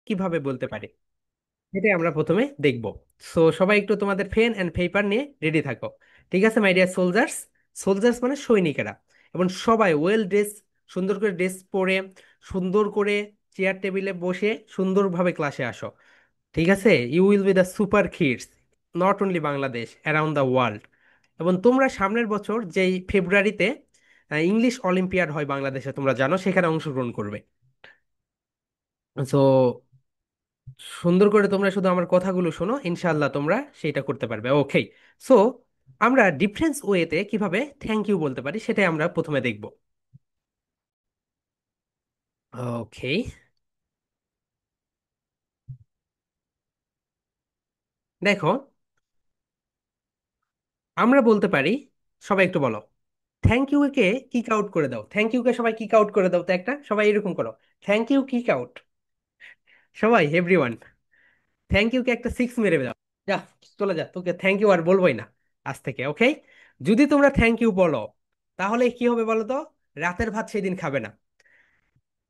কিভাবে বলতে পারি, এটাই আমরা প্রথমে দেখব। সো সবাই একটু তোমাদের পেন অ্যান্ড পেপার নিয়ে রেডি থাকো। ঠিক আছে মাই ডিয়ার সোলজার্স। সোলজার্স মানে সৈনিকেরা। এবং সবাই ওয়েল ড্রেস, সুন্দর করে ড্রেস পরে, সুন্দর করে চেয়ার টেবিলে বসে সুন্দরভাবে ক্লাসে আসো। ঠিক আছে, you will be the super kids, not only Bangladesh, around the world. এবং তোমরা সামনের বছর যেই ফেব্রুয়ারিতে ইংলিশ অলিম্পিয়াড হয় বাংলাদেশে, তোমরা জানো, সেখানে অংশগ্রহণ করবে। সো সুন্দর করে তোমরা শুধু আমার কথাগুলো শোনো, ইনশাআল্লাহ তোমরা সেইটা করতে পারবে। ওকে। সো আমরা ডিফারেন্স ওয়েতে কিভাবে থ্যাংক ইউ বলতে পারি সেটাই আমরা প্রথমে দেখব। ওকে, দেখো, আমরা বলতে পারি, সবাই একটু বলো, থ্যাংক ইউ কে কিক আউট করে দাও। থ্যাংক ইউ কে সবাই কিক আউট করে দাও তো একটা, সবাই এরকম করো, থ্যাংক ইউ কিক আউট। সবাই, এভরিওয়ান, থ্যাংক ইউ কে একটা সিক্স মেরে দাও। যা, চলে যা, তোকে থ্যাংক ইউ আর বলবোই না আজ থেকে। ওকে, যদি তোমরা থ্যাংক ইউ বলো, তাহলে কি হবে বলো তো? রাতের ভাত সেদিন খাবে না।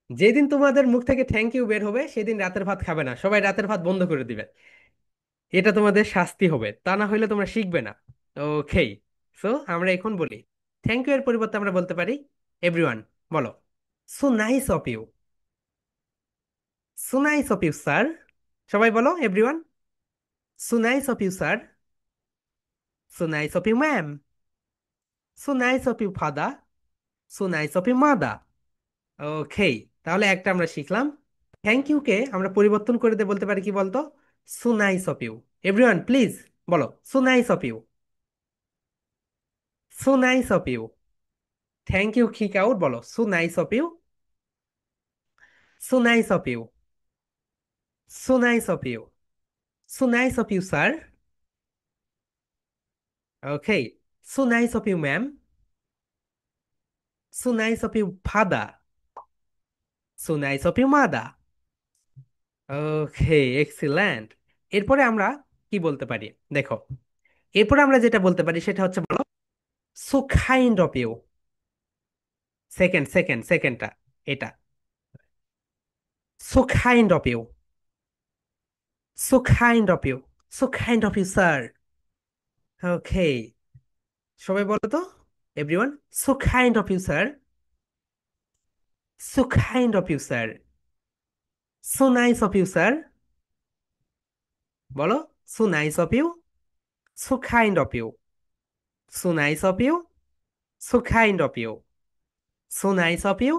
যেদিন তোমাদের মুখ থেকে থ্যাংক ইউ বের হবে, সেদিন রাতের ভাত খাবে না, সবাই রাতের ভাত বন্ধ করে দিবে। এটা তোমাদের শাস্তি হবে, তা না হলে তোমরা শিখবে না। ওকে। সো আমরা এখন বলি, থ্যাংক ইউ এর পরিবর্তে আমরা বলতে পারি এভরিওয়ান। বলো, so nice of you. So nice of you sir. সবাই বলো everyone, so nice of you sir. So nice of you ma'am. So nice of you father. So nice of you mother. Okay, তাহলে একটা আমরা শিখলাম। Thank you কে আমরা পরিবর্তন করে দিয়ে বলতে পারি কি বলতো? So nice of you. Everyone please বলো, so nice of you. So nice of you. Thank you kick out, বলো so nice of you. So nice of you. So nice of you. So nice of you sir. Okay, so nice of you ma'am. So nice of you father. So nice of you mother. Okay, excellent. এরপরে আমরা কি বলতে পারি? দেখো, এরপরে আমরা যেটা বলতে পারি সেটা হচ্ছে, বলো, সো কাইন্ড অফ ইউ। সেকেন্ডটা এটা, so kind of you. So kind of you. So kind of you sir. Okay, সবাই বলো তো everyone, so kind of you sir. So kind of you sir. So nice of you sir. বলো, so nice of you. So kind of you. So nice of you. So kind of you. So nice of you.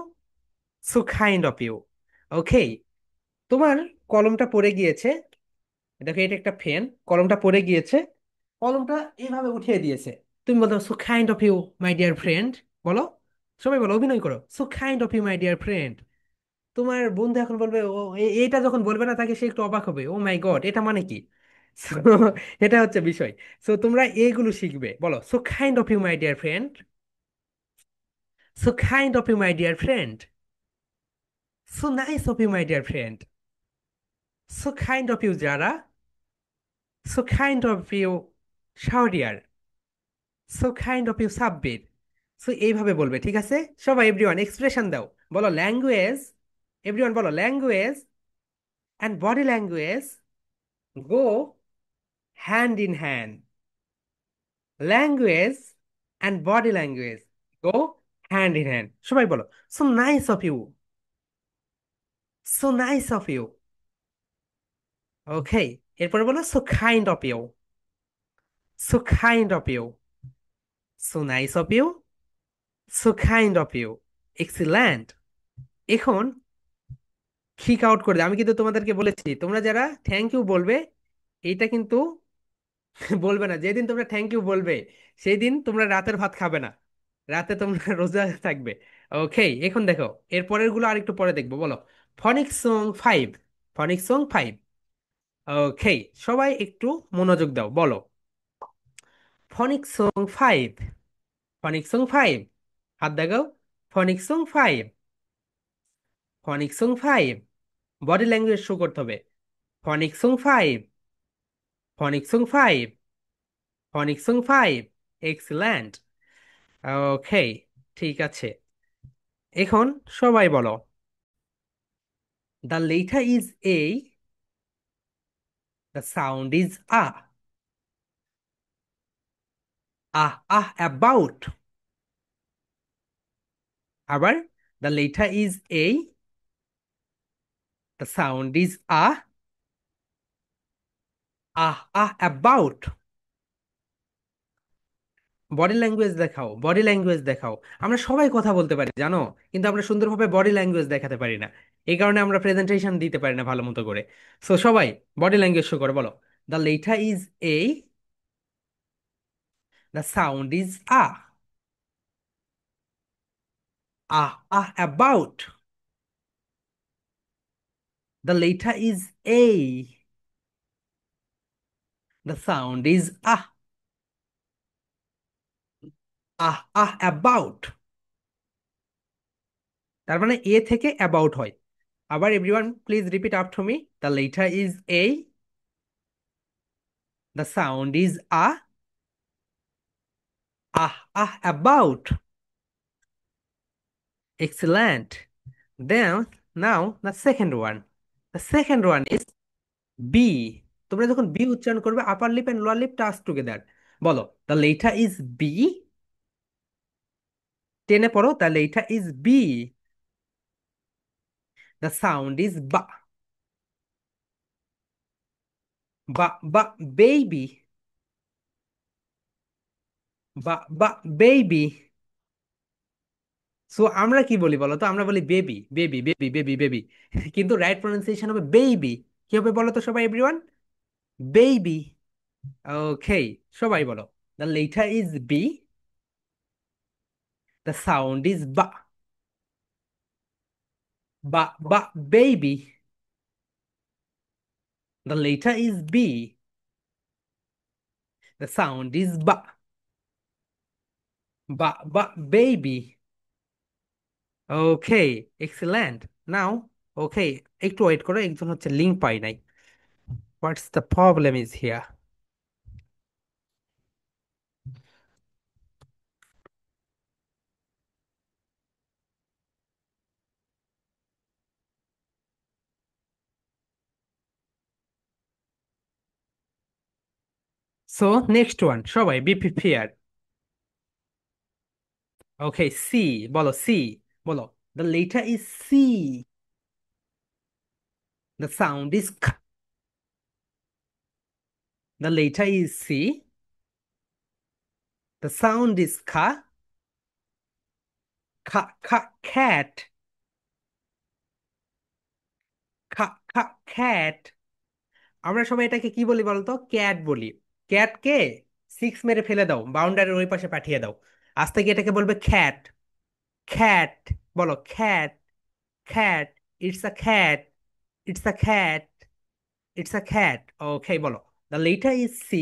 So kind of you. Okay, তোমার কলমটা পড়ে গিয়েছে। দেখো, এটা একটা pen, কলমটা পড়ে গিয়েছে, কলমটা এইভাবে উঠিয়ে দিয়েছে। তুমি বলো, so kind of you my dear friend. বলো, সবাই বলো, অভিনয় করো, so kind of you my dear friend. তোমার বন্ধু এখন বলবে, ও এইটা যখন বলবে না তাকে, সে একটু অবাক হবে, ও মাই গড, এটা মানে কি। So, এটা হচ্ছে বিষয়। সো তোমরা এইগুলো শিখবে। বলো, so kind of you my dear friend. So kind of you my dear friend. So nice of you my dear friend. So kind of you যারা। So kind of you Shahriar. So kind of you Sabbir. So এইভাবে বলবে, ঠিক আছে? সবাই everyone expression দাও। বলো, language. Everyone বলো, language and body language go hand in hand. Language and body language go hand in hand. সবাই বলো, so nice of you. So nice of you. Okay, এরপরে বলো, so kind of you. So kind of you. So nice of you. So kind of you. Excellent. এখন kick out করে দাও। আমি কিন্তু তোমাদেরকে বলেছি, তোমরা যারা থ্যাংক ইউ বলবে, এইটা কিন্তু বলবে না। যেদিন তোমরা থ্যাংক ইউ বলবে, সেই দিন তোমরা রাতের ভাত খাবে না, রাতে তোমরা রোজা থাকবে। ওকে, এখন দেখো, এর পরের গুলো আর একটু পরে দেখবো। বলো, ফনিক সং 5। Phonic song 5। ওকে, সবাই একটু মনোযোগ দাও। বলো, ফনিক সং 5। ফনিক সং 5, হাত দেখাও। Phonic song 5। Phonic song 5, body language show করতে হবে। Phonic song 5। Phonic song 5। Phonic song 5। Excellent. Okay, ঠিক আছে। এখন সবাই বলো, the letter is A. The sound is ah. About. আবার the letter is a. The sound is about. Body language দেখাও, body language দেখাও। আমরা সবাই কথা বলতে পারি জানো, কিন্তু আমরা সুন্দরভাবে বডি ল্যাঙ্গুয়েজ দেখাতে পারি না। এই কারণে আমরা প্রেজেন্টেশন দিতে পারি না ভালো মতো করে। সো সবাই বডি ল্যাঙ্গুয়েজ শো করে বলো। The letter is e. The sound is about. The letter is e. The sound is about. তার মানে এ থেকে অ্যাবাউট হয়। আবার everyone please repeat after me. The letter is e. The sound is about. Excellent. Then now the second one. The second one is B. তোমরা যখন B উচ্চারণ করবে upper lip and lower lip touch together. বলো the letter is B. টেনে পড়ো, the letter is B. The sound is বা। বা বা বেবি। বা বা বেবি। সো আমরা কি বলি বলো তো? আমরা বলি baby baby baby baby baby. কিন্তু রাইট প্রনাউন্সিয়েশন হবে বেবি। কি হবে বলো তো সবাই এভরিওয়ান? বেবি। ওকে, সবাই বলো the letter is B. The sound is ba. Ba ba baby. The letter is B. The sound is ba. Ba ba baby. Okay, excellent. Now, okay, একটু wait করো, একজন হচ্ছে লিংক পাই নাই। What's the problem is here? So next one, সবাই be prepared. Okay, C, বলো C, বলো the letter is C. The sound is K. The letter is C. The sound is K. K K cat. K K cat. আমরা সবাই এটাকে কি বলি বলতো? Cat বলি। ক্যাটকে সিক্স মেরে ফেলে দাও, বাউন্ডারির ওই পাশে পাঠিয়ে দাও। আজ থেকে এটাকে বলবে খ্যাট। খ্যাট। বলো cat. Cat. It's a cat. It's a cat. It's a cat. Okay, বলো the letter is C.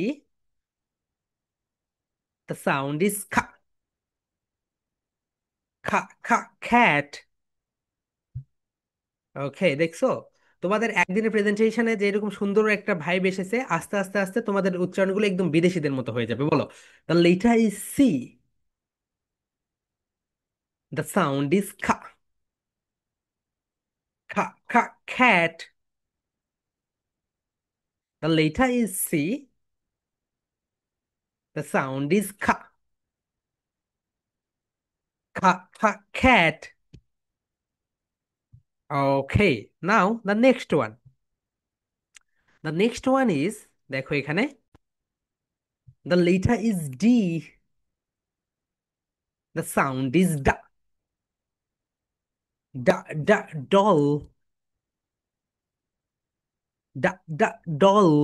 The sound is ka. Ka খা খ্যাট। ওকে, দেখছো? তোমাদের একদিনের প্রেজেন্টেশনে যে এরকম সুন্দর একটা ভাইব এসেছে, আস্তে আস্তে আস্তে তোমাদের উচ্চারণগুলো একদম বিদেশিদের মতো হয়ে যাবে। বলো the letter is C. The sound is খা। Cat. The letter is C. The sound is cat. Okay. Now the next one. The next one is, দেখো এখানে, the letter is D. The sound is da. Doll. Doll.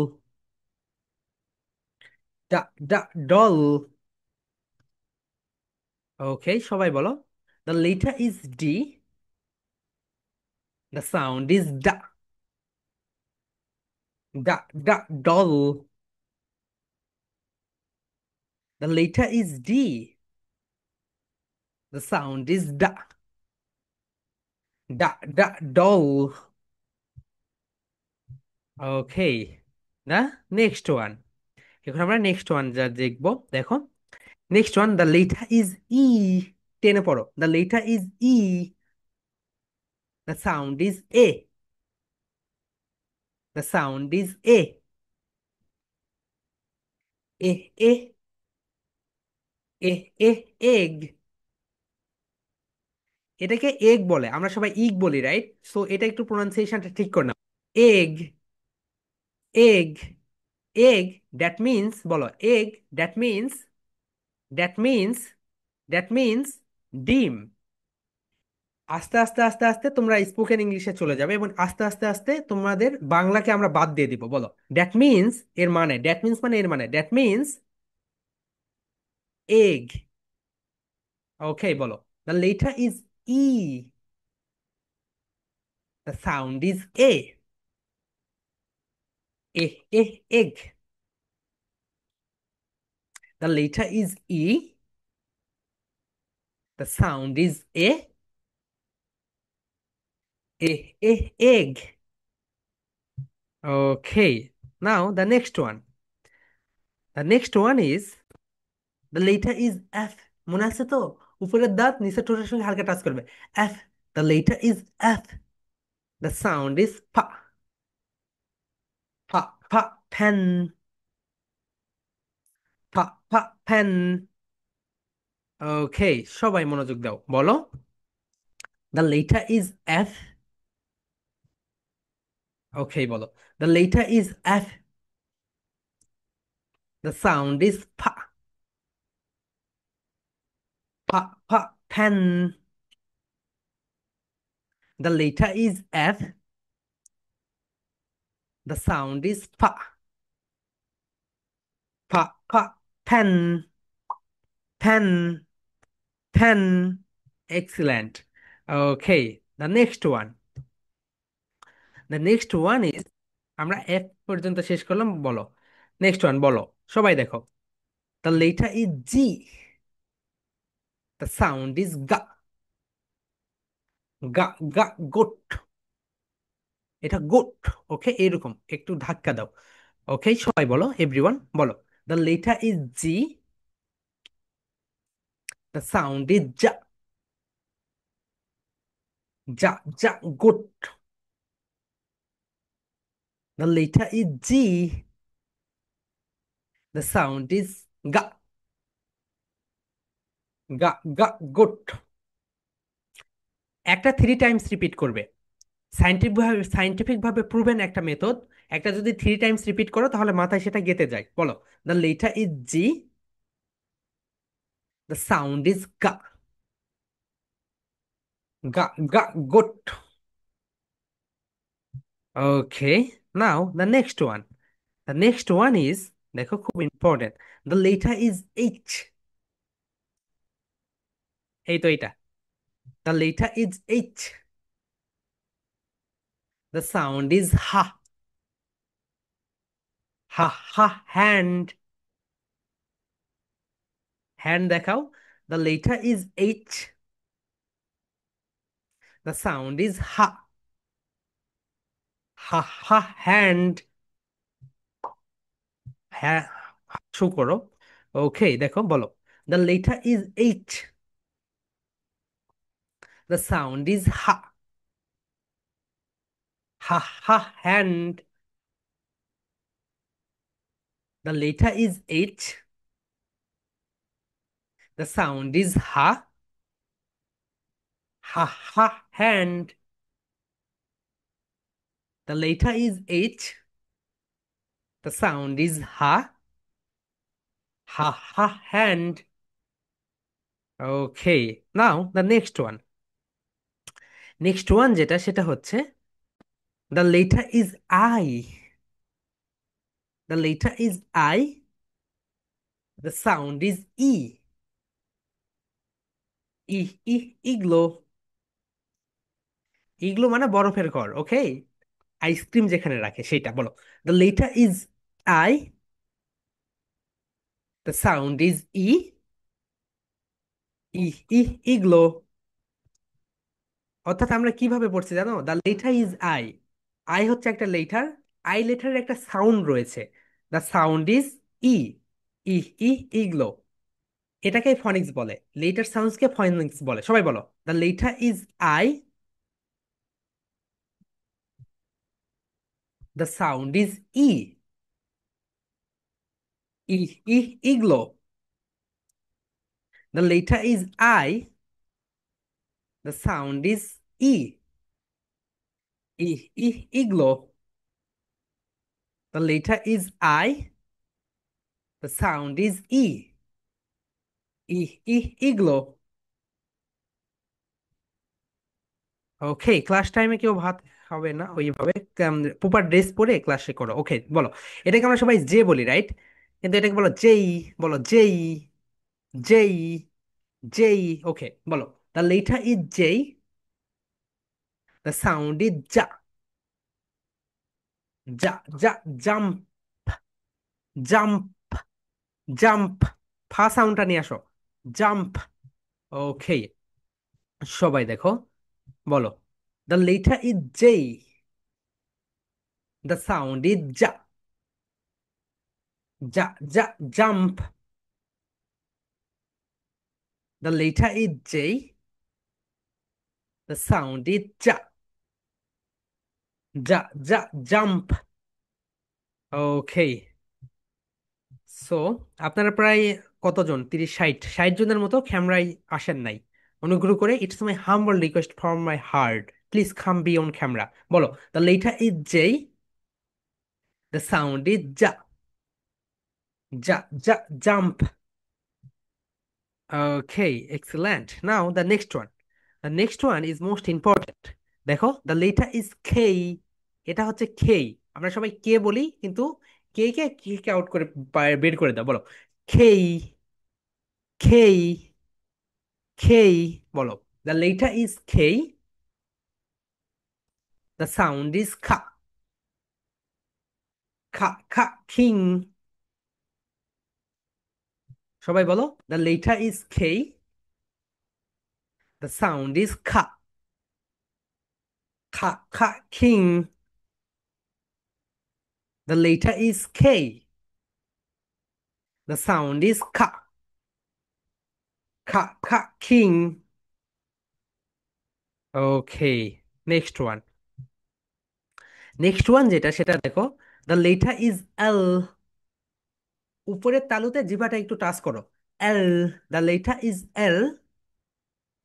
Doll. Okay, সবাই বলো the letter is D. The sound is da. Doll. The letter is D. The sound is da. Doll. ওকে, না, next one. এখন আমরা next one যা দেখবো, দেখো next one the letter is E. টেনে পড়ো, the letter is E. The sound is e. The sound is e. E e e e egg. এটাকে egg বলে, আমরা সবাই ইগ বলি, রাইট? সো এটা একটু প্রোনাউন্সিয়েশনটা ঠিক করে নাও। Egg, egg, egg, that means, বলো egg, that means, that means, that means ডিম। আস্তে আস্তে আস্তে আস্তে তোমরা স্পোকেন ইংলিশে চলে যাবে এবং আস্তে আস্তে আস্তে তোমাদের বাংলাকে আমরা বাদ দিয়ে দিব। বলো দ্যাট মিন্স, এর মানে, দ্যাট মিন্স মানে এর মানে, দ্যাট মিন্স এগ। ওকে, বলো the letter is E, the sound is e, e, e, egg. The letter is E, the sound is e, e, egg. Okay, now the next one. The next one is the letter is F. মনে আছে তো? উপরের দাঁত নিচের ঠোঁটের সঙ্গে হালকা touch করবে। F. The letter is F. The sound is pa. Pa, pa, pen. Pa, pa, pen. Okay, সবাই মনোযোগ দাও, বলো the letter is F. Okay, বলো the letter is F. The sound is pa. Pa, pa, pen. The letter is F. The sound is pa. Pa, pa, pen. Pen, pen. Excellent. Okay, the next one. The next one is, আমরা F পর্যন্ত শেষ করলাম, বলো next one, বলো সবাই দেখো। The letter is G. The sound is ga. Ga, ga, goat. এটা goat. ওকে, এরকম একটু ধাক্কা দাও। ওকে, সবাই বলো, এভরিওয়ান বলো। The letter is G. The sound is ja. Ja, ja, goat. The letter is G. The sound is ga. Ga, ga, goat. একটা 3 times repeat করবে। সাইন্টিফিক ভাবে প্রুভেন একটা মেথড। একটা যদি 3 টাইমস রিপিট করো তাহলে মাথায় সেটা গেঁথে যায়। বলো the letter is G, the sound is ga. Ga, ga, goat. Okay, now the next one. The next one is, দেখো খুব important, the letter is H. এই তো এটা, the letter is H, the sound is Ha. Ha, Ha, hand. Hand দেখাও। The letter is H, the sound is Ha. Ha, Ha, hand. হ্যাঁ, show করো। Okay, দেখো বলো the letter is H, the sound is Ha. Ha, Ha, hand. The letter is H, the sound is Ha. Ha, Ha, hand. The letter is H, the sound is Ha. Ha, Ha, hand. Okay, now the next one. Next one যেটা, সেটা হচ্ছে the letter is I. The letter is I, the sound is ই। ই, ই, igloo. Igloo মানে বরফের ঘর, okay? Ice cream যেখানে রাখে সেটা। বলো the letter is I, the sound is ই। ই, ই, ইগলো। অর্থাৎ আমরা কিভাবে পড়ছি জানো? The letter is I. I হচ্ছে একটা লেটার, আই লেটারের একটা সাউন্ড রয়েছে, দ্য সাউন্ড ইজ ই। ই, ই, ইগলো। এটাকে ফনিক্স বলে, লেটার সাউন্ডসকে ফনিক্স বলে। সবাই বলো the letter is I, the sound is E. Igloo. The letter is I. The sound is E. Igloo. The letter is I. The sound is E. Igloo. Okay, class টাইমে কেউ ভাত খাবে না ওইভাবে। প্রপার ড্রেস পরে ক্লাসে করো। Okay, বলো। এটাকে আমরা সবাই জে বলি, রাইট? কিন্তু এটাকে বলো যেই। বলো যেই। যেই। যেই। ওকে, বলো। দ্য লেটার ইজ যেই। দ্য সাউন্ড ইজ যা। যা। যা। জাম্প। জাম্প। জাম্প। ফা সাউন্ডটা নিয়ে আসো। জাম্প। ওকে, সবাই দেখো, বলো। দ্য লেটার ইজ যেই। দ্য সাউন্ড ইজ যা। যা। Ja. Jump. The letter is যেই। The sound is ja. Ja. Ja. Jump. Okay, so আপনারা প্রায় কতজন, 30, 60 জনের মতো ক্যামেরায় আসেন নাই। অনুগ্রহ করে, it's my humble request from my heart, please come be on camera. বলো, the letter is J. The sound is যা। যা। Ja. Jump. Okay, excellent. Now the next one. The next one is most important. দেখো, the letter is K. এটা হচ্ছে খেই। আমরা সবাই কে বলি, কিন্তু কে আউট করে বের করে দাও। বলো, খেই। খেই। খেই। বলো, the letter is K. The sound is ka. Ka. Ka. King. সবাই বলো, the letter is K. The sound is ka. Ka. Ka. King. The letter is K. The sound is ka. Ka. Ka. King. Okay, next one. Next one যেটা, সেটা দেখো, the letter is এল। উপরের তালুতে জিভাটা একটু touch করো। L. The letter is L.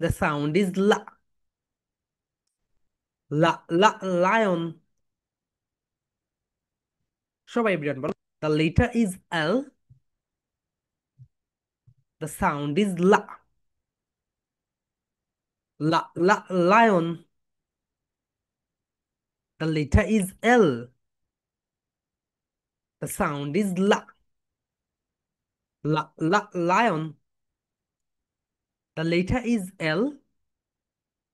The sound is la. La. La. Lion. সবাই everyone বলো, the letter is L. The sound is la. La. La. Lion. The letter is L. The sound is la. La. La. Lion. The letter is L.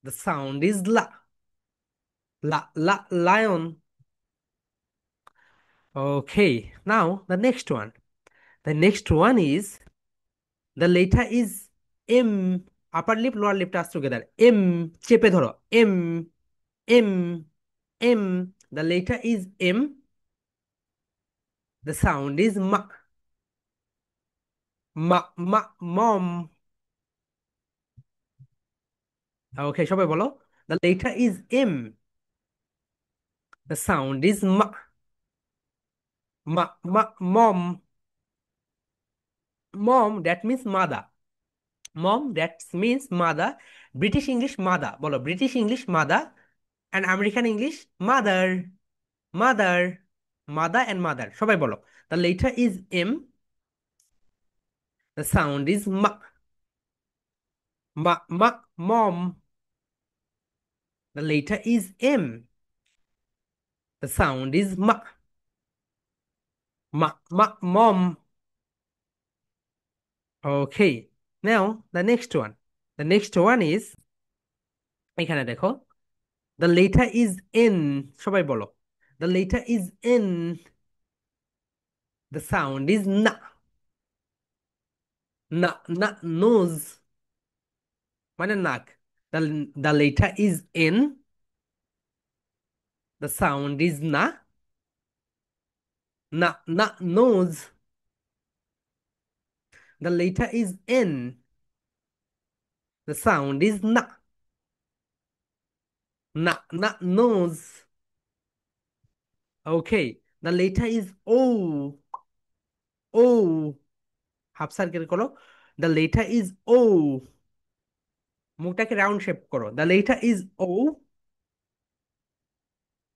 The sound is la. La. La. Lion. Okay, now the next one. The next one is, the letter is M. Upper lip, lower lip touch together. M. চেপে ধরো। M. M. M. The letter is M. The sound is ma. Ma. Ma. Mom. Okay, সবাই বলো, the letter is M. The sound is ma. Ma. Ma. Mom. Mom, that means mother. Mom, that means mother. British English mother. বলো, British English mother. And American English mother. Mother. Mother and mother. সবাই বলো, the letter is M. The sound is ma. Ma. Ma. Mom. The letter is M. The sound is ma. Ma. Ma. Mom. Okay. Now the next one. The next one is, এখানে দেখো, the letter is N. সবাই বলো, the letter is N. The sound is na. Na. Na. Nose. মানে নাক। The letter is N. The sound is na. Na. Na. Nose. The letter is N. The sound is na. Na. Na. Nose. Okay. The letter is O. O, half circle করো। The letter is O, মুখটাকে round shape করো। The letter is O,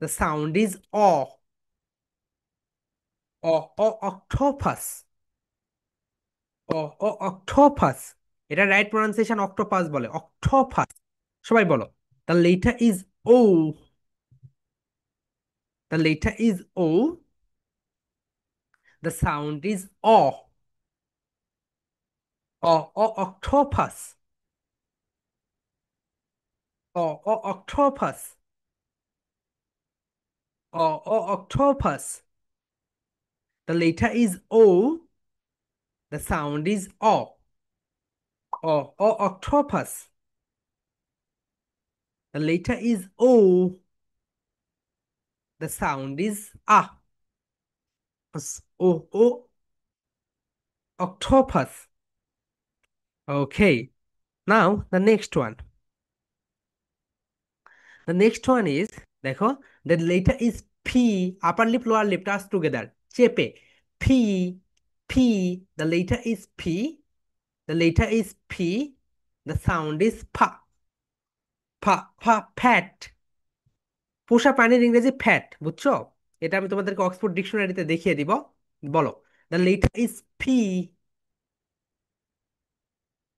the sound is অ। অ, octopus. অ, octopus. এটা right pronunciation octopus বলে, octopus. সবাই বলো। The letter is O, the letter is O, the sound is অ। Octopus. Octopus. Octopus. The letter is O. The sound is O. Octopus. The letter is O. The sound is A. O. Octopus. Okay. Now the next one. The next one is, দেখো, the letter is P. Upper lip, lower lip touch together. চেপে। P. P. The letter is P. The letter is P. The sound is pa. Pet. পোষা প্রাণীর ইংরেজি fat, বুঝছো? এটা আমি তোমাদেরকে Oxford ডিকশনারিতে দেখিয়ে দিব। বলো। The letter is P.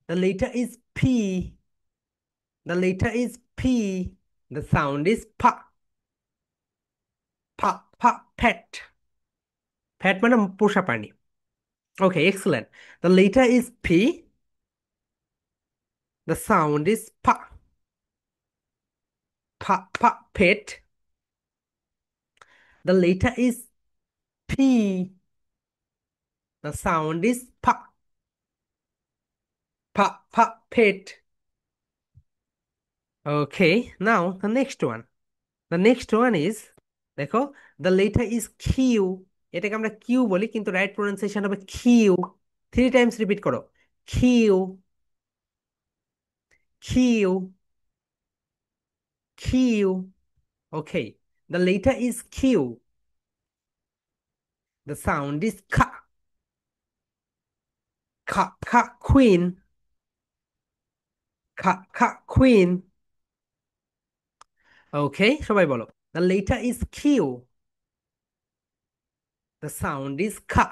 The letter is P. The letter is P. The sound is pa. Pet. Pet মানে পোষা প্রাণী। Okay, excellent. The letter is P. The sound is pa. Pet. The letter is P. The sound is pa. Pet. Okay, now the next one. The next one is, দেখো, the letter is Q. এটাকে আমরা Q বলি, কিন্তু right pronunciation হবে Q. 3 times repeat করো। Q. Q. Q. Okay, the letter is Q. The sound is খা। Queen. Queen. Okay, সবাই বলো। The letter is Q. The sound is খা।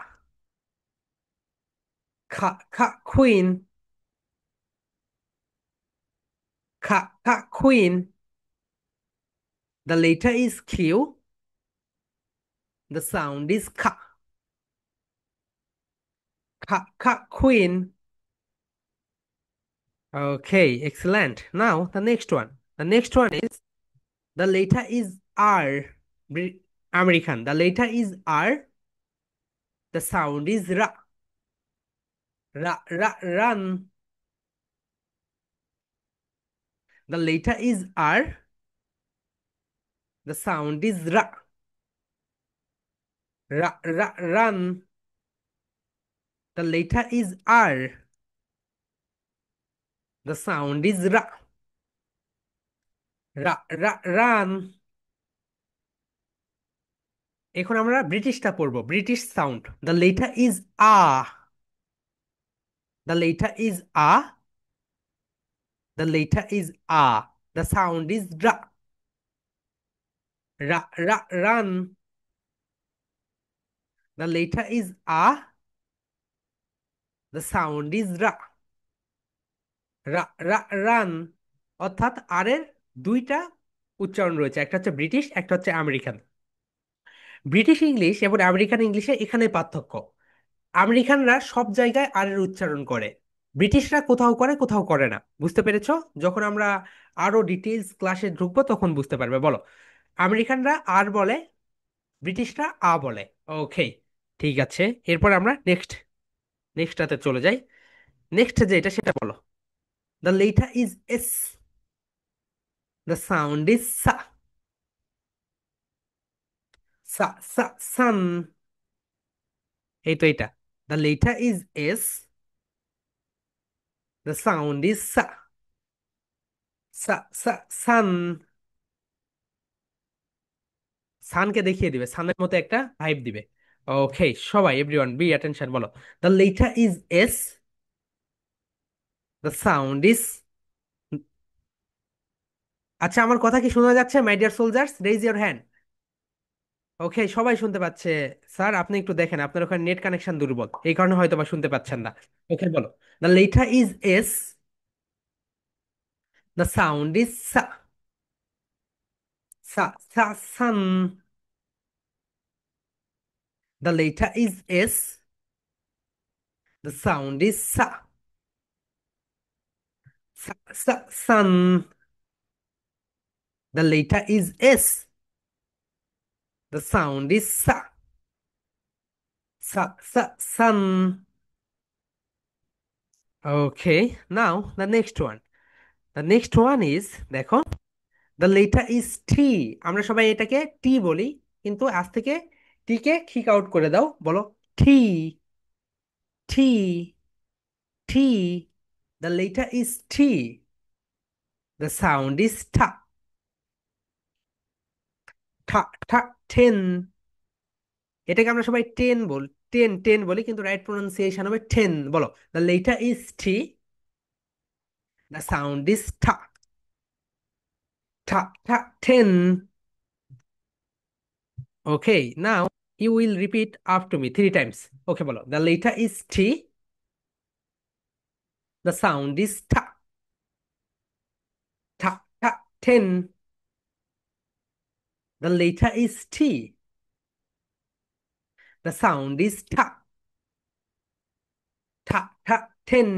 Queen. Queen. The letter is Q. The sound is খা। Queen. Okay, excellent. Now the next one. The next one is, the letter is R. American. The letter is R. The sound is ra. Run. The letter is R. The sound is ra. Run. The letter is R. The sound is ra. Run. এখন আমরা ব্রিটিশটা পড়বো, British sound. The letter is a. The letter is a. The letter is a. The sound is ra. Run. The letter is A. The sound is ra. Run. অর্থাৎ আর এর দুইটা উচ্চারণ রয়েছে, একটা হচ্ছে ব্রিটিশ, একটা হচ্ছে আমেরিকান। ব্রিটিশ ইংলিশ এবং আমেরিকান ইংলিশে এখানে পার্থক্য। আমেরিকানরা সব জায়গায় আর এর উচ্চারণ করে, ব্রিটিশরা কোথাও করে কোথাও করে না। বুঝতে পেরেছো? যখন আমরা আরো ডিটেইলস ক্লাসে ঢুকবো তখন বুঝতে পারবে। বলো। আমেরিকানরা আর বলে, ব্রিটিশরা আ বলে। ওকে, ঠিক আছে। এরপর আমরা নেক্সটটাতে চলে যাই। নেক্সট যেটা সেটা বলো। The letter is S. The sound is সা। সান। এই তো এটা। The letter is S. The sound is সা। সান। সানকে দেখিয়ে দিবে, সানের মতো একটা ভাইব দিবে। ওকে, সবাই এভরিওয়ান বি অ্যাটেনশন, বলো। The letter is S, the sound is. আচ্ছা, আমার কথা কি শোনা যাচ্ছে my dear soldiers? Raise your hand. Okay, সবাই শুনতে পাচ্ছে। স্যার, আপনি একটু দেখেন, আপনার ওখানে নেট কানেকশন দুর্বল, এই কারণে হয়তো বা শুনতে পাচ্ছেন না। ওকে, বলো। The letter is S, the sound is সা। সা সা sun. The letter is S, the sound is সা। সা সা sun. The letter is S, the sound is সা। সা সা sun. Okay, now the next one. The next one is, দেখো, দ্য লেটার ইজ টি। আমরা সবাই এটাকে টি বলি, কিন্তু আজ থেকে টি কে কিক আউট করে দাও, বলো T. T. T. The letter is T, the sound is ঠা। ঠা ঠা। টেন। এটাকে আমরা সবাই টেন বল, টেন টেন বলি, কিন্তু রাইট প্রোনাউন্সিয়েশন হবে টেন। বলো, the letter is T, the sound is ঠা। ঠা ঠা। Ten. Okay, now you will repeat after me three times. Okay, বলো। The letter is T, the sound is ঠা। ঠা ঠা। Ten. The letter is T. The sound is ta. Ta ta. 10.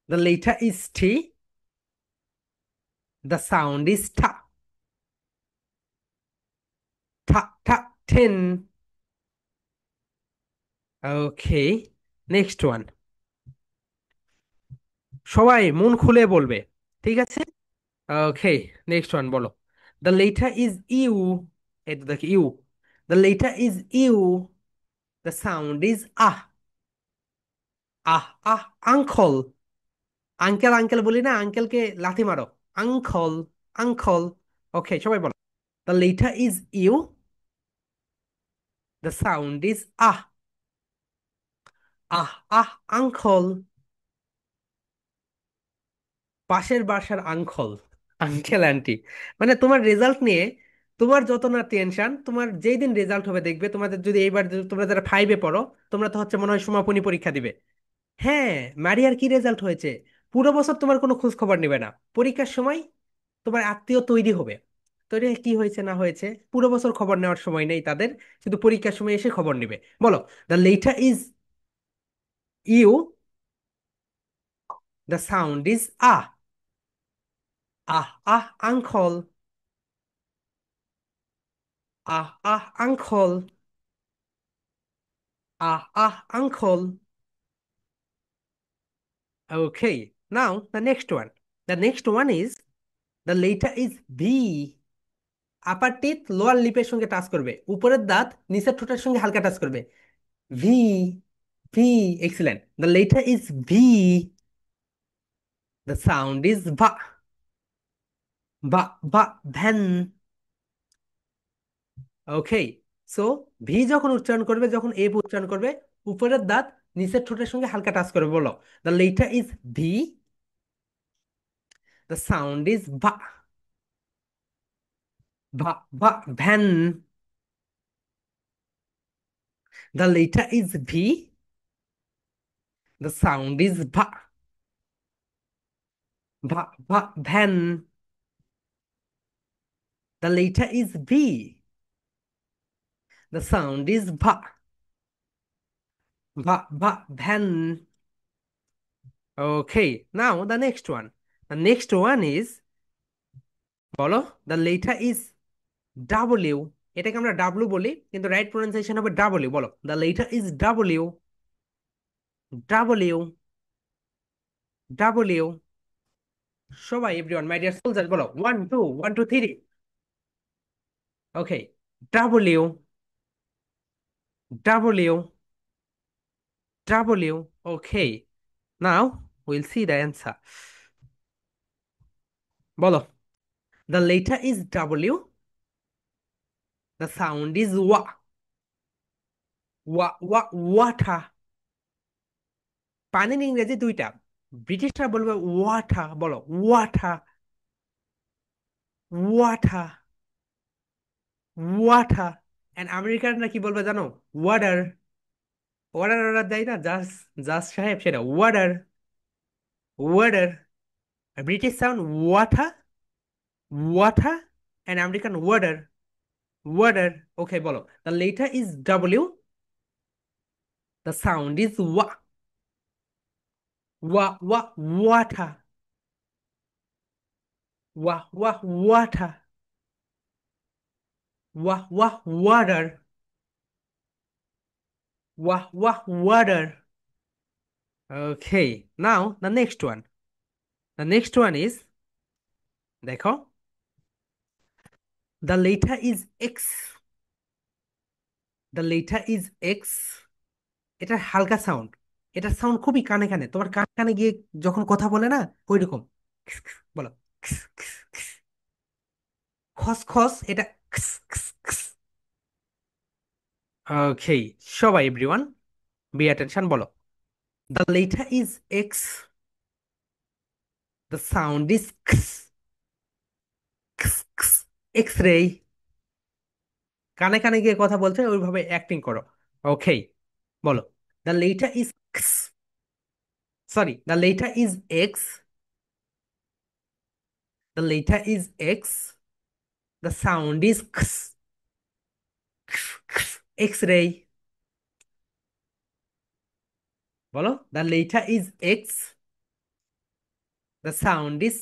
The letter is T. The sound is ta. Ta ta. 10. Okay. Next one. সবাই মন খুলে বলবে, ঠিক আছে? Okay, next one, বলো। The letter is U. এটা দেখ, U. The letter is U, the sound is আহ। আহ আহ। আঙ্কল। আঙ্কেল আঙ্কেল বলি না, আঙ্কেলকে লাথি মারো। আঙ্কল। আঙ্কল। ওকে, সবাই বলো। The letter is U. The sound is ah. Ah, ah, uncle. পাশের বাসার আঙ্কল, আঙ্কেল আন্টি। মানে তোমার রেজাল্ট নিয়ে তোমার যত না টেনশন, তোমার যেই দিন রেজাল্ট হবে দেখবে, তোমাদের যদি এইবার তোমরা যারা ফাইভে পড়ো, তোমরা তো হচ্ছে মনে হয় সমাপনী পরীক্ষা দিবে। হ্যাঁ, মারিয়ার কি রেজাল্ট হয়েছে, পুরো বছর তোমার কোনো খোঁজ খবর নেবে না। পরীক্ষার সময় তোমার আত্মীয় তৈরি হবে, তৈরি হয়ে কি হয়েছে না হয়েছে পুরো বছর খবর নেওয়ার সময় নেই তাদের, শুধু পরীক্ষার সময় এসে খবর নেবে। বলো, the letter is U, the sound is আহ। আহ আহ আঙ্কল। আহ আহ আঙ্কল। আহ আহ uncle. Okay, now the next one. The next one is, the letter is V. Upper teeth lower লিপের সঙ্গে টাচ করবে, উপরের দাঁত নিচের ঠোঁটের সঙ্গে হালকা টাচ করবে। V. V. Excellent. The letter is V, the sound is ভা। ভা ভা। ভ্যান। ওকে, সো ভি যখন উচ্চারণ করবে, যখন এ উচ্চারণ করবে, উপরের দাঁত নিচের ঠোঁটের সঙ্গে হালকা টাচ করবে। বলো, the letter is V, the sound is ভা। ভা ভা। Van. The letter is V. The sound is va. Va va. Van. The letter is V. The sound is va. Va va. Van. Okay. Now the next one. The next one is, বলো, the letter is W. এটাকে আমরা W বলি, কিন্তু right pronunciation হবে W. বলো, the letter is W. W. W. সবাই everyone my dear soldier, বলো, one two, one two three. Okay, W. W. W. Okay. Now we'll see the answer. বলো, the letter is W. The sound is wa. Water. পানির ইংরেজি দুইটা। ব্রিটিশরা বলবে water, বলো water, water, water. And আমেরিকানরা কি বলবে জানো? ওয়াটার। ওয়াটার অর্ডার দেয় না, জাস্ট জাস্ট সাহেব, সেটা water, water. British sound water, water, and American water, water. Okay, বলো। The letter is W, the sound is ওয়া, water, water, water, water. Okay, now the next one. The next one is, দেখো, the letter is X. The letter is X. এটা হালকা sound. এটার sound খুবই কানে কানে, তোমার কানে কানে গিয়ে যখন কথা বলে না, ওই রকম। বলো খস খস, এটা। ওকে, সবাই এভরিওয়ান বি অ্যাটেনশন, বলো। The letter is X. The sound is X-ray. কানে কানে গিয়ে কথা বলছে, ওইভাবে অ্যাক্টিং করো। ওকে, বলো। The letter is, sorry, the letter is X. The letter is X. The sound is X ray. বলো, the letter is X. The sound is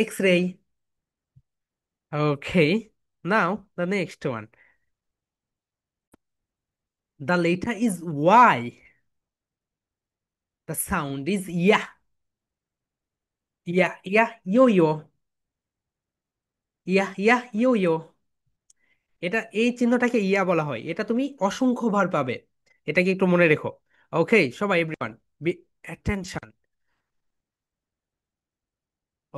X ray. Okay, now the next one. The letter is Y. The sound is ইয়া, ইয়া ইয়া ইয়ো ইয়ো, ইয়া ইয়া ইয়ো ইয়ো। এটা, এই চিহ্নটাকে ইয়া বলা হয়, এটা তুমি অসংখ্য বার পাবে, এটাকে একটু মনে রেখো। ওকে, সবাই এভরিওয়ান বি অ্যাটেনশন।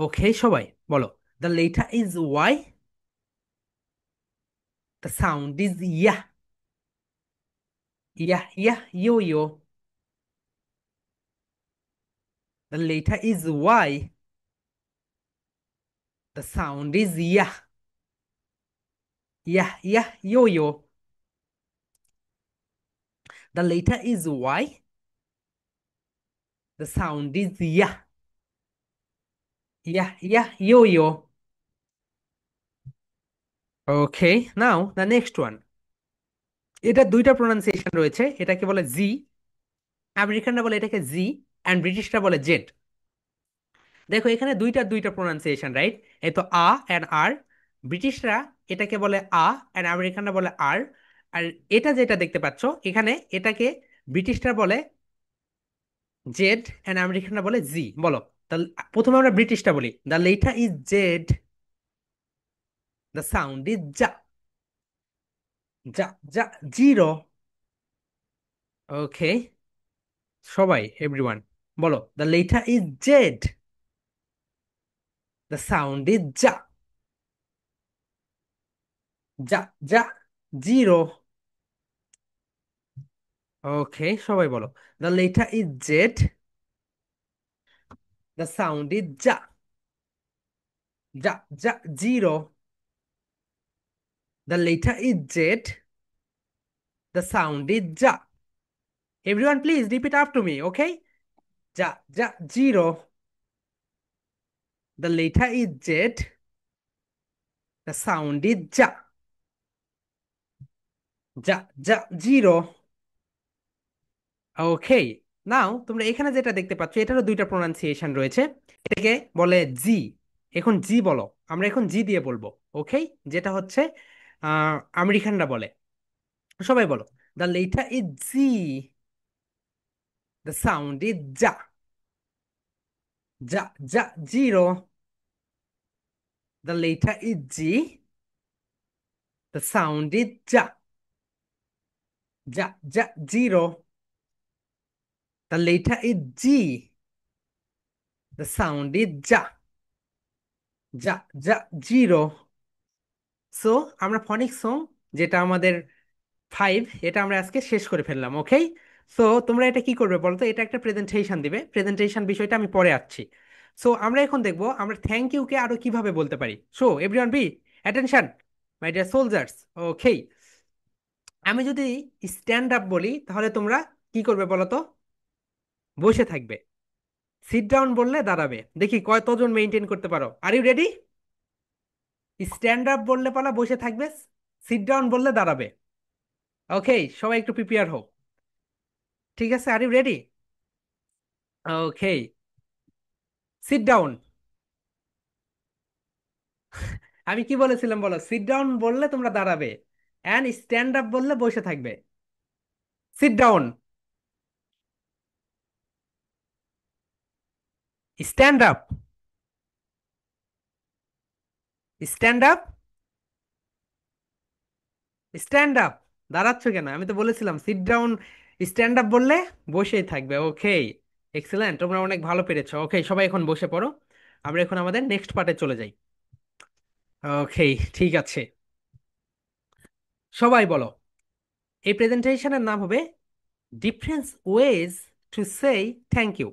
ওকে, সবাই বলো। The letter is Y. The sound is ইয়া, ইয়া ইয়া ইয়ো ইয়ো। The letter is Y. The sound is ইয়া, ইয়া ইয়া ইয়ো ইয়ো। The letter is Y. The sound is ইয়া, ইয়া ইয়া ইয়ো ইয়ো। ওকে, নাও দ্য নেক্সট ওয়ান। এটা দুইটা প্রোনাউন্সিয়েশন রয়েছে, এটাকে বলে জি। আমেরিকানরা বলে এটাকে জি, অ্যান্ড ব্রিটিশরা বলে জেড। দেখো, এখানে দুইটা দুইটা প্রোনাউন্সিয়েশন, রাইট? এই তো আ অ্যান্ড আর। ব্রিটিশরা এটাকে বলে আ, অ্যান্ড আমেরিকানরা বলে আর। আর এটা যেটা দেখতে পাচ্ছ এখানে, এটাকে ব্রিটিশরা বলে জেড, অ্যান্ড আমেরিকানরা বলে জি। বলো। তাহলে প্রথমে আমরা ব্রিটিশটা বলি। The letter is Z. The sound is যা, যা যা, জিরো। ওকে, সবাই এভরিওয়ান বলো। The letter is Z. The sound is যা, যা যা, জিরো। ওকে, সবাই বলো। The letter is Z. The sound is যা, যা যা, zero. The letter is Z. The sound is যা। Everyone please repeat after me, okay? যা যা, zero. The letter is Z. The sound is যা, যা যা, জিরো। ওকে, নাও তোমরা এখানে যেটা দেখতে পাচ্ছ, এটারও দুইটা প্রোনাউন্সিয়েশন রয়েছে। এটাকে বলে জি। এখন জি বলো, আমরা এখন জি দিয়ে বলবো। ওকে, যেটা হচ্ছে আমেরিকানরা বলে। সবাই বলো। The letter is G. The sound is যা, যা যা, zero. The letter is G. The sound is যা, যা যা, zero. The letter is G. The sound is যা, যা যা, জিরো। সো আমরা ফনিক সং, যেটা আমাদের 5, এটা আমরা আজকে শেষ করে ফেললাম। ওকে, সো তোমরা এটা কি করবে বলো তো, এটা একটা প্রেজেন্টেশন দিবে, প্রেজেন্টেশন বিষয়টা আমি পরে আসছি। সো আমরা এখন দেখবো আমরা থ্যাংক ইউকে আরো কিভাবে বলতে পারি। So everyone be attention, my dear soldiers. Okay, আমি যদি স্ট্যান্ড আপ বলি তাহলে তোমরা কি করবে বলো তো? বসে থাকবে। সিট ডাউন বললে দাঁড়াবে। দেখি কতজন মেনটেন করতে পারো। Are you ready? Stand up বললে পালা বসে থাকবে, সিট ডাউন বললে দাঁড়াবে। ওকে, সবাই একটু প্রিপেয়ার হও। ঠিক আছে, are you ready? Okay, sit down. আমি কি বলেছিলাম বলো? সিট ডাউন বললে তোমরা দাঁড়াবে, অ্যান্ড স্ট্যান্ড আপ বললে বসে থাকবে। Sit down, stand up, stand up, stand up. দাঁড়াচ্ছ কেন? আমি তো বলেছিলাম সিট ডাউন, স্ট্যান্ড আপ বললে বসেই থাকবে। ওকে, এক্সেলেন্ট, তোমরা অনেক ভালো পেরেছো। ওকে, সবাই এখন বসে পড়ো। আমরা এখন আমাদের নেক্সট পার্টে চলে যাই। ওকে, ঠিক আছে, সবাই বলো। এই প্রেজেন্টেশনের নাম হবে difference ways to say thank you.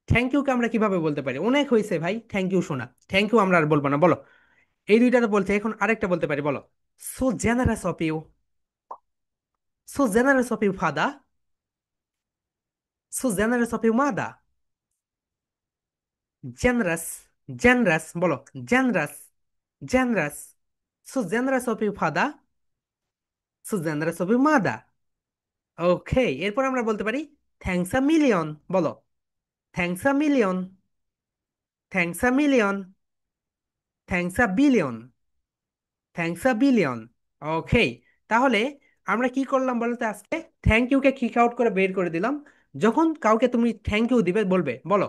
Thank ইউকে আমরা কিভাবে বলতে পারি? অনেক হয়েছে ভাই থ্যাংক ইউ শোনা, থ্যাংক ইউ আমরা আর বলবো না, বলো। এই দুইটা তো বলছে, এখন আরেকটা বলতে পারি, বলো। So generous of you, so generous of you father, so generous of you mother. Generous, generous বলো, generous, generous. So generous of you father, so generous of you mother. Okay, এরপর আমরা বলতে পারি থ্যাংকস আ মিলিয়ন, বলো। Thanks a million, thanks a million, thanks a billion, thanks a billion. Okay, তাহলে আমরা কি করলাম বলতে, আজকে থ্যাংক ইউকে কিক আউট করে বের করে দিলাম। যখন কাউকে তুমি থ্যাংক ইউ দিবে বলবে, বলো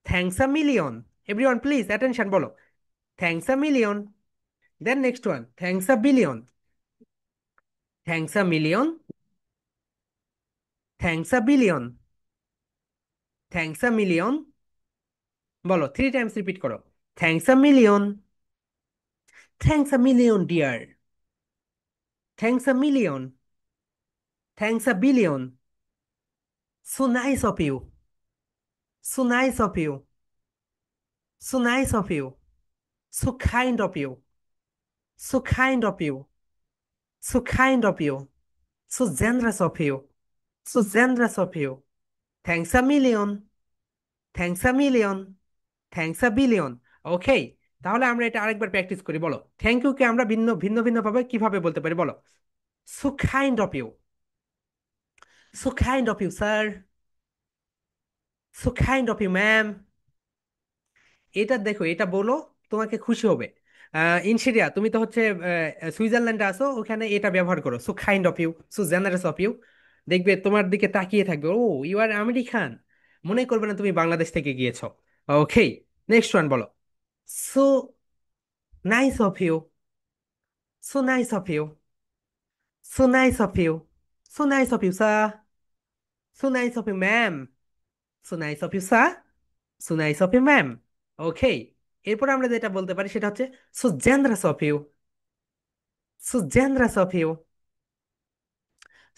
thanks a million. Everyone please attention, বলো thanks a million. Then next one, thanks a billion, thanks a million, thanks a billion, thanks a million. বলো 3 টাইমস রিপিট করো, thanks a million, thanks a million dear, thanks a million, thanks a billion. So nice of you, so nice of you, so nice of you, so kind of you, so kind of you, so kind of you, so generous of you, so generous of you. Thanks a million, thanks a million, thanks a billion. Okay, তাহলে আমরা এটা আরেকবার practice করি, বলো thank ইউকে আমরা ভিন্ন ভিন্ন ভিন্ন ভাবে কিভাবে বলতে পারি, বলো। So kind of you, so kind of you sir, so kind of you ma'am. এটা দেখো, এটা বলো, তোমাকে খুশি হবে। ইনশিরিয়া, তুমি তো হচ্ছে সুইজারল্যান্ডে আছো, ওখানে এটা ব্যবহার করো, so kind of you, so generous of you. দেখবে তোমার দিকে তাকিয়ে থাকবে, ও ইউ আর আমেরিকান, মনে করবে না তুমি বাংলাদেশ থেকে গিয়েছো। ওকে, নেক্সট ওয়ান বলো, so nice of you, so nice of you, so nice of you, so nice of you sir, so nice of you ma'am, so nice of you sir, so nice of you ma'am. Okay, এরপর আমরা যেটা বলতে পারি সেটা হচ্ছে so generous of you, so generous of you,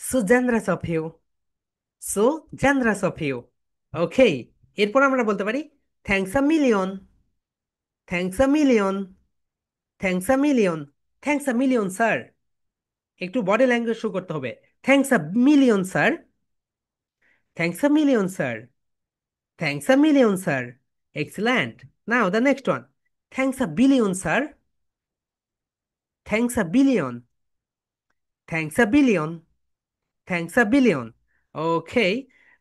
so generous of you, so generous of you. Okay, এরপর আমরা বলতে পারি thanks a million, thanks a million, thanks a million, thanks a million sir. একটু বডি ল্যাঙ্গুয়েজ শো করতে হবে। Thanks a million sir, thanks a million sir, thanks a million sir. Excellent. Now the next one, thanks a billion sir, thanks a billion, thanks a billion, thanks a billion. Okay,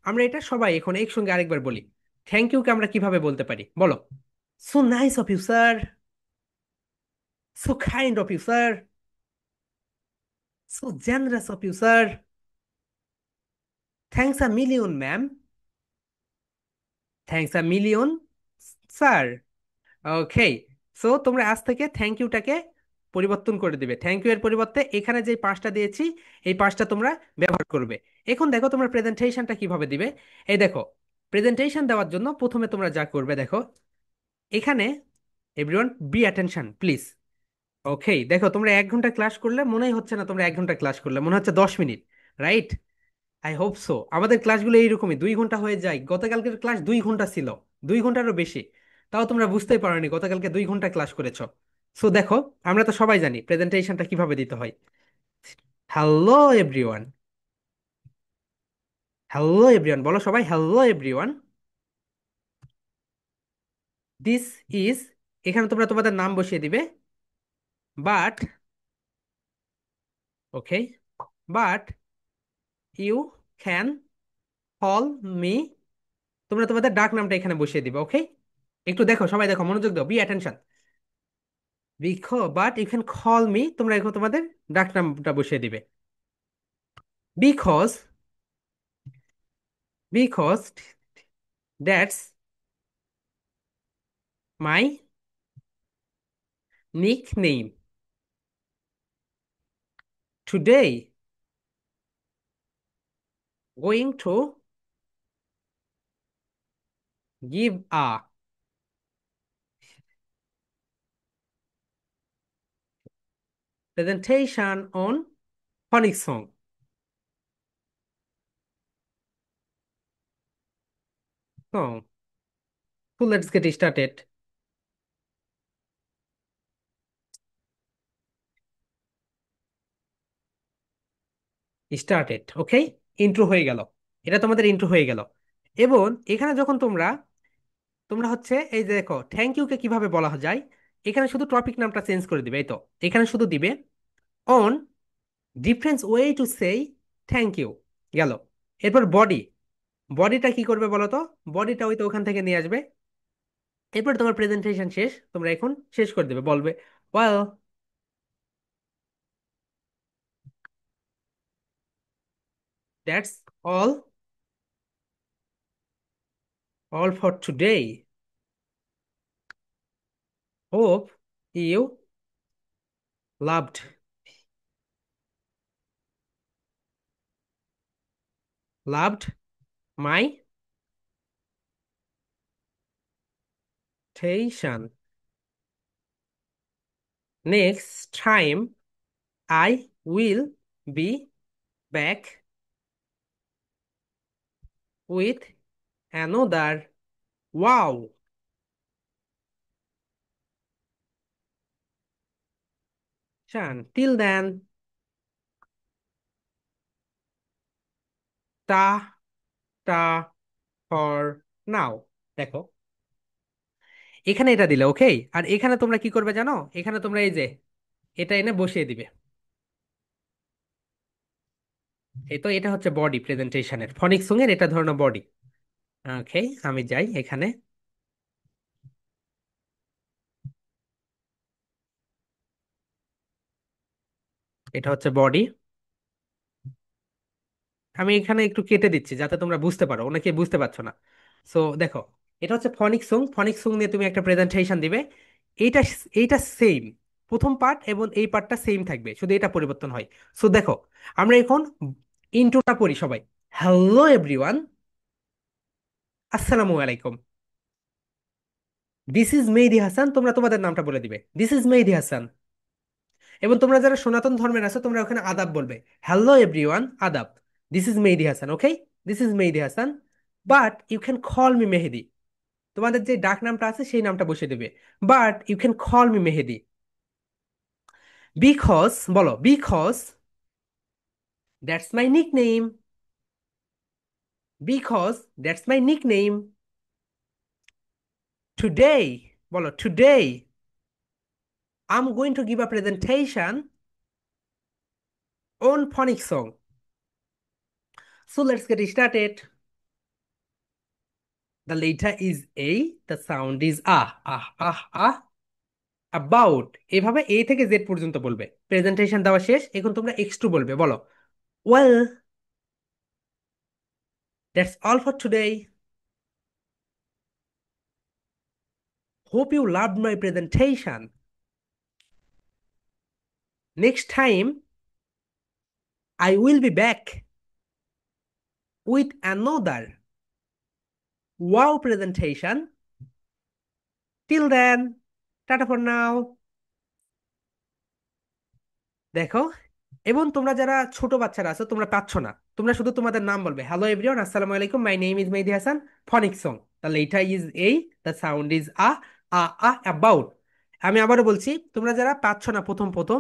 আমরা এটা সবাই এখন একসঙ্গে আরেকবার বলি। Thank ইউকে আমরা কিভাবে বলতে পারি, বলো। So nice of you sir, so kind of you sir, so generous of you sir, thanks a million ma'am, thanks a million sir. Okay, so তোমরা আজ থেকে থ্যাংক ইউটাকে পরিবর্তন করে দিবে। থ্যাংক ইউ এর পরিবর্তে এখানে যে 5টা দিয়েছি, এই 5টা তোমরা ব্যবহার করবে। এখন দেখো তোমরা প্রেজেন্টেশনটা কিভাবে দিবে। এই দেখো, প্রেজেন্টেশন দেওয়ার জন্য প্রথমে তোমরা যা করবে দেখো, এখানে এভরিওয়ান বি অ্যাটেনশন প্লিজ। ওকে, দেখো তোমরা 1 ঘন্টা ক্লাস করলে মনেই হচ্ছে না তোমরা 1 ঘন্টা ক্লাস করলে, মনে হচ্ছে 10 minute, right? I hope so. আমাদের ক্লাসগুলো এইরকমই 2 ঘন্টা হয়ে যায়। গতকালকের ক্লাস 2 ঘন্টা ছিল, 2 ঘন্টারও বেশি। তাও তোমরা বুঝতেই পারোনি গতকালকে 2 ঘন্টা ক্লাস করেছো। সো দেখো, আমরা তো সবাই জানি প্রেজেন্টেশনটা কিভাবে দিতে হয়। হ্যালো এভরিওয়ান, হ্যালো এভরিওয়ান বলো সবাই, হ্যালো এভরিওয়ান। দিস ইজ, এখানে তোমরা তোমাদের নাম বসিয়ে দিবে। But, okay, but you can call me, তোমরা তোমাদের ডাক নামটা এখানে বসিয়ে দিবে, ওকে? একটু দেখো সবাই, দেখো মনোযোগ দাও, be attention. But you can call me, তোমরা এখন তোমাদের ডাক নামটা বসিয়ে দিবে। বিকজ, বিকজ দ্যাটস মাই নিক name. Today going to give a presentation on phonics song. So, so let's get started. Started, okay? Intro হয়ে গেল, এটা তোমাদের ইন্ট্রো হয়ে গেল। এবং এখানে যখন তোমরা তোমরা হচ্ছে এই যে দেখো থ্যাংক ইউ কে কিভাবে বলা যায়, এখানে শুধু টপিক নামটা চেঞ্জ করে দিবে, এই তো। এখানে শুধু দিবে অন ডিফারেন্স ওয়ে টু সেই থ্যাংক ইউ, গেল। এরপর বডি, বডিটা কি করবে বলো তো? বডিটা ওই তো ওখান থেকে নিয়ে আসবে। এরপর তোমার প্রেজেন্টেশন শেষ, তোমরা এখন শেষ করে দেবে, বলবে well, that's all, all for today, hope you loved, loved my টেশন। Next time I will be back with another wow. Till then, ta ta for now. দেখো এখানে এটা দিলে, ওকে? আর এখানে তোমরা কি করবে জানো? এখানে তোমরা এই যে এটা এনে বসিয়ে দিবে। এই তো, এটা হচ্ছে বডি প্রেজেন্টেশনের, ফনিক সং এর এটা ধরনের বডি। ওকে, আমি যাই এখানে, এটা হচ্ছে বডি। আমি এখানে একটু কেটে দিচ্ছি যাতে তোমরা বুঝতে পারো, অনেকে বুঝতে পারছো না। সো দেখো, এটা হচ্ছে ফনিক সং, ফনিক সং নিয়ে তুমি একটা প্রেজেন্টেশন দিবে। এইটা, এইটা সেম, প্রথম পার্ট এবং এই পার্টটা সেম থাকবে, শুধু এটা পরিবর্তন হয়। সো দেখো, আমরা এখন ইন্ট্রোটা পড়ি সবাই। হ্যালো এভরিওয়ান, আসসালামু আলাইকুম। দিস ইজ মেহেদি হাসান, তোমরা তোমাদের নামটা বলে দিবে, দিস ইজ মেহেদি হাসান। এবং তোমরা যারা সনাতন ধর্মের আছো তোমরা ওখানে আদাব বলবে, হ্যালো এভরিওয়ান, আদাব। This is Mehedi Hasan, okay? This is Mehedi Hasan, but you can call me Mehedi. তোমাদের যে ডাক নামটা আছে সেই নামটা বসিয়ে দেবে, but you can call me Mehedi. Because, বলো বিকজ দ্যাটস মাই নিক নেম, বিকজ দ্যাটস মাই নিক নেম। টুডে, বলো today I am going to give a presentation on phonic song. So let's get started. The letter is A, the sound is ah, ah, ah, ah. About, এভাবে A থেকে Z পর্যন্ত বলবে। Presentation দেওয়া শেষ, এখন তোমরা X2 বলবে, বলো well, that's all for today. Hope you loved my presentation. Next time I will be back with another wow presentation. Till then, tata for now. দেখো, এবং তোমরা যারা ছোট বাচ্চারা আছো তোমরা পাচ্ছ না, তোমরা শুধু তোমাদের নাম বলবে, হ্যালো এভরিওয়ান, আসসালামু আলাইকুম, my name is Mehedi Hasan, phonic song. তাহলে এটা ইজ এই, দ্য সাউন্ড ইজ আ, আ, আ অ্যাবাউট। আমি আবারও বলছি, তোমরা যারা পাচ্ছ না প্রথম প্রথম,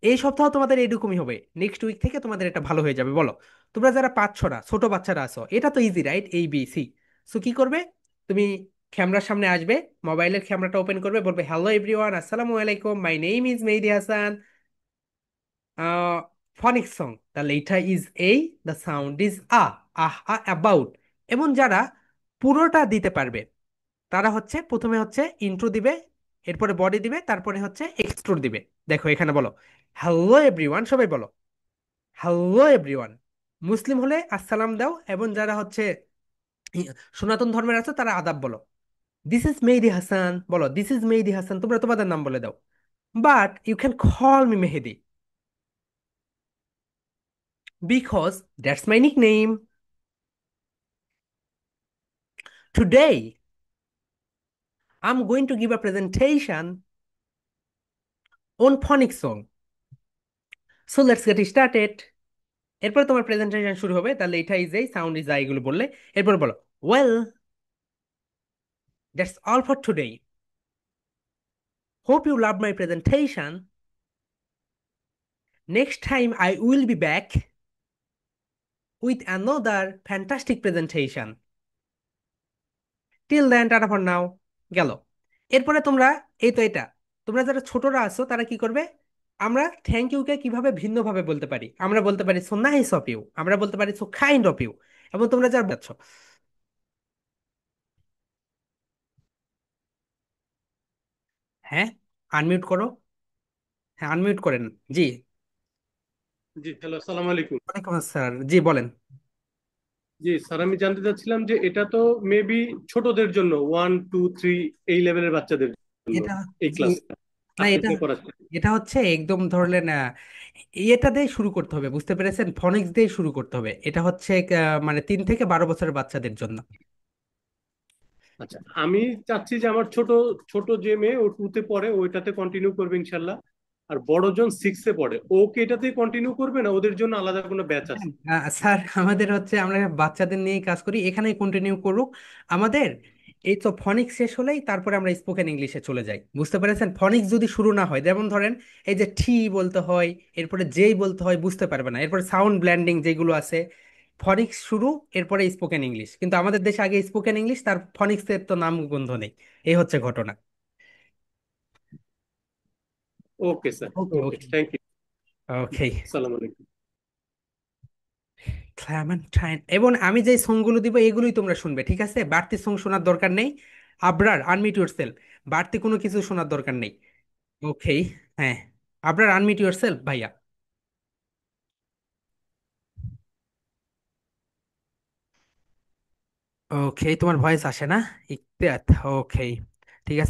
এই সপ্তাহ তোমাদের এরকমই হবে, নেক্সট উইক থেকে তোমাদের এটা ভালো হয়ে যাবে। বলো, তোমরা যারা পাচ্ছ না, ছোট বাচ্চারা আছো, এটা তো ইজি রাইট, এই বি সি। সো কি করবে, তুমি ক্যামেরার সামনে আসবে, মোবাইলের ক্যামেরাটা ওপেন করবে, বলবে হ্যালো এভরিওয়ান, আসসালামু আলাইকুম, my name is Mehedi Hasan, phonic song. তাহলে এটা ইজ এই, দ্য সাউন্ড ইজ আ, আহ আ অ্যাবাউট। এবং যারা পুরোটা দিতে পারবে, তারা হচ্ছে প্রথমে হচ্ছে ইন্ট্রো দিবে, এরপরে বডি দিবে, তারপরে হচ্ছে এক্সট্রোড দিবে। দেখো এখানে বলো, হ্যালো এভরিওয়ান, সবাই বলো হ্যালো এভরিওয়ান। মুসলিম হলে আসসালাম দাও, এবং যারা হচ্ছে ই- সনাতন ধর্মের আছে তারা আদাব বলো। দিস ইজ মেহেদি হাসান, বলো দিস ইজ মেহেদি হাসান, তোমরা তোমাদের নাম বলে দাও। But you can call me Mehedi, because that's my nick name. Today, I'm going to give a presentation on phonics song. So let's get started. এরপর তোমার প্রেজেন্টেশন শুরু হবে, তাহলে এটা ইজ এই, সাউন্ড ইজ আই, এগুলো বললে এরপর বলো, well, that's all for today. Hope you love my presentation. Next time I will be back with another fantastic presentation. Till then, ta ta for now. গেল। এরপরে তোমরা, এই তো এটা, তোমরা যারা ছোটরা আছো তারা কি করবে, আমরা থ্যাংক ইউকে কিভাবে ভিন্নভাবে বলতে পারি, আমরা বলতে পারি সো নাইস অফ ইউ, আমরা বলতে পারি সো কাইন্ড অফ ইউ। এবং তোমরা যারা যাচ্ছ, হ্যাঁ, আনমিউট করো। হ্যাঁ, আনমিউট করেন। জি। জি হ্যালো, আসসালামু আলাইকুম। ওয়ালাইকুম আসসালাম, জি বলেন। জি স্যার, আমি জানতে চাচ্ছিলাম যে এটা তো মেবি ছোটদের জন্য 1 2 3 এই লেভেলের বাচ্চাদের জন্য এটা, এই জি, ক্লাসটা না আপনি এটা, যে করাচ্ছেন। এটা হচ্ছে একদম ধরলেন, এটা দিয়ে শুরু করতে হবে, বুঝতে পেরেছেন, ফনিক্স দিয়ে শুরু করতে হবে। এটা হচ্ছে মানে 3 থেকে 12 বছরের বাচ্চাদের জন্য। আচ্ছা, আমি চাচ্ছি যে আমার ছোট ছোট যে মেয়ে ও 2 তে পড়ে ওইটাতে কন্টিনিউ করবে ইনশাল্লাহ। আর বড়জন 6 এ পড়ে, ওকে এটাতেই কন্টিনিউ করবে না ওদের জন্য আলাদা কোনো ব্যাচ আছে? স্যার, আমাদের হচ্ছে আমরা বাচ্চাদের নিয়েই কাজ করি, এখানেই কন্টিনিউ করুক আমাদের। এই তো ফনিক্স শেষ হলেই তারপরে আমরা স্পোকেন ইংলিশে চলে যাই, বুঝতে পেরেছেন। ফনিক্স যদি শুরু না হয়, যেমন ধরেন এই যে টি বলতে হয়, এরপরে যেই বলতে হয় বুঝতে পারবে না, এরপরে সাউন্ড ব্ল্যান্ডিং যেগুলো আছে, ফনিক্স শুরু, এরপরে স্পোকেন ইংলিশ। কিন্তু আমাদের দেশে আগে স্পোকেন ইংলিশ, তার ফনিক্সের তো নাম গন্ধ নেই। এই হচ্ছে ঘটনা। Okay sir, okay, okay, okay, thank you. Okay. আসসালামু আলাইকুম। ক্লেমেন্টাইন, এবং আমি যে সংগুলো দিব এগুলোই তোমরা শুনবে, ঠিক আছে, বাড়তি সং শোনার দরকার নেই। আবরার, আনমিউট ইউরসেলফ, বাড়তি কোনো কিছু শোনার দরকার নেই। ওকে। হ্যাঁ, আবরার, আনমিউট ইউরসেলফ ভাইয়া। ওকে, তোমার ভয়েস আসে না, একটু। ওকে, ঠিক আছে।